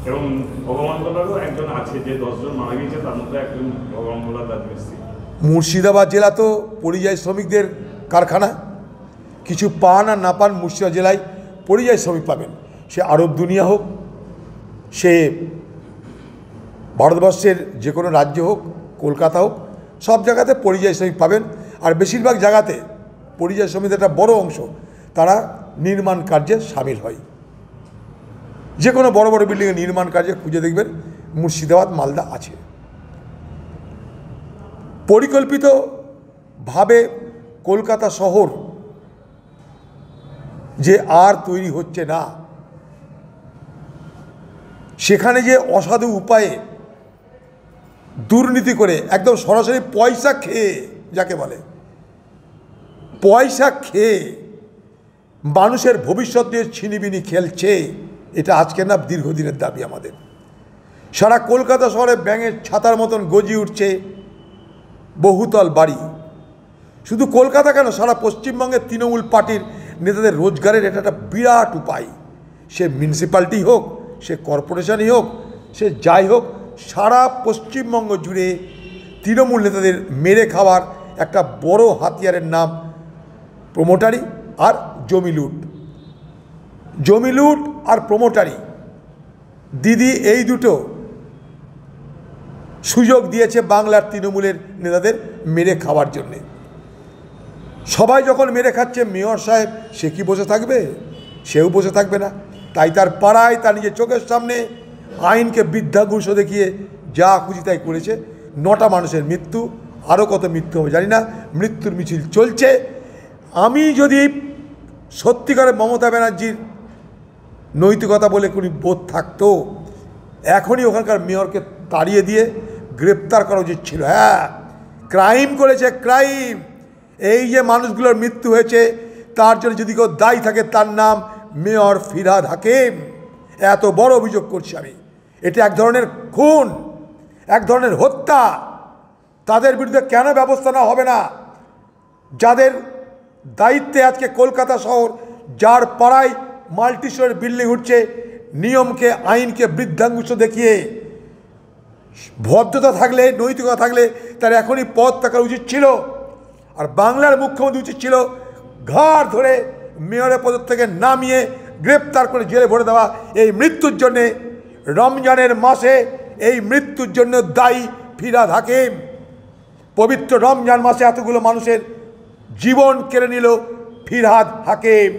এবং ভগবান গোলারও একজন আছে, যে 10 জন মারা গিয়েছে তার মধ্যে একজন ভগবান গোলার রাজমিস্ত্রি। মুর্শিদাবাদ জেলা তো পরিযায়ী শ্রমিকদের কারখানা। কিছু পান আর না পান, মুর্শিদাবাদ জেলায় পরিযায়ী শ্রমিক পাবেন। সে আরব দুনিয়া হোক, সে ভারতবর্ষের যে কোনো রাজ্য হোক, কলকাতা হোক, সব জায়গাতে পরিযায়ী শ্রমিক পাবেন। আর বেশিরভাগ জায়গাতে পরিযায়ী শ্রমিকদের একটা বড় অংশ তারা নির্মাণ কার্যে সামিল হয়। যে কোনো বড় বড় বিল্ডিংয়ের নির্মাণ কার্যে খুঁজে দেখবেন মুর্শিদাবাদ, মালদা আছে। পরিকল্পিতভাবে কলকাতা শহর যে আর তৈরি হচ্ছে না, সেখানে যে অসাধু উপায়ে দুর্নীতি করে একদম সরাসরি পয়সা খেয়ে, যাকে বলে পয়সা খেয়ে মানুষের ভবিষ্যৎ নিয়ে ছিনিবিনি খেলছে, এটা আজকে না, দীর্ঘদিনের দাবি আমাদের। সারা কলকাতা শহরে ব্যাঙের ছাতার মতন গজিয়ে উঠছে বহুতল বাড়ি। শুধু কলকাতা কেন, সারা পশ্চিমবঙ্গের তৃণমূল পার্টির নেতাদের রোজগারের এটা একটা বিরাট উপায়। সে মিউনিসিপ্যালিটি হোক, সে কর্পোরেশনই হোক, সে যাই হোক, সারা পশ্চিমবঙ্গ জুড়ে তৃণমূল নেতাদের মেরে খাওয়ার একটা বড় হাতিয়ারের নাম প্রমোটারি আর জমি লুট। জমি লুট আর প্রমোটারি, দিদি এই দুটো সুযোগ দিয়েছে বাংলার তৃণমূলের নেতাদের মেরে খাওয়ার জন্যে। সবাই যখন মেরে খাচ্ছে, মেয়র সাহেব সে কি বসে থাকবে? সেও বসে থাকবে না। তাই তার পাড়ায়, তার নিজের চোখের সামনে আইনকে বৃদ্ধাগুষ্য দেখিয়ে যা খুশি তাই করেছে। 9টা মানুষের মৃত্যু, আরও কত মৃত্যু হবে জানি না, মৃত্যুর মিছিল চলছে। আমি যদি সত্যিকারে মমতা ব্যানার্জির নৈতিকতা বলে কোনো বোধ থাকতো, এখনই ওখানকার মেয়রকে তাড়িয়ে দিয়ে গ্রেপ্তার করা উচিত ছিল। হ্যাঁ, ক্রাইম করেছে, ক্রাইম। এই যে মানুষগুলোর মৃত্যু হয়েছে, তার জন্য যদি কেউ দায়ী থাকে, তার নাম মেয়র ফিরহাদ হাকিম। এত বড় অভিযোগ করছি আমি। এটা এক ধরনের খুন, এক ধরনের হত্যা। তাদের বিরুদ্ধে কেন ব্যবস্থা নেওয়া হবে না? যাদের দায়িত্বে আজকে কলকাতা শহর, যার পাড়ায় মাল্টি স্টোরের বিল্ডিং উঠছে, নিয়মকে, আইনকে বৃদ্ধাঙ্গুষ্ঠ দেখিয়ে, ভদ্রতা থাকলে, নৈতিকতা থাকলে তার এখনই পদ থাকার উচিত ছিল। আর বাংলার মুখ্যমন্ত্রী উচিত ছিল ঘাড় ধরে মেয়রের পদ থেকে নামিয়ে গ্রেপ্তার করে জেলে ভরে দেওয়া। এই মৃত্যুর জন্যে, রমজানের মাসে এই মৃত্যুর জন্য দায়ী ফিরহাদ হাকিম। পবিত্র রমজান মাসে এতগুলো মানুষের জীবন কেড়ে নিল ফিরহাদ হাকিম।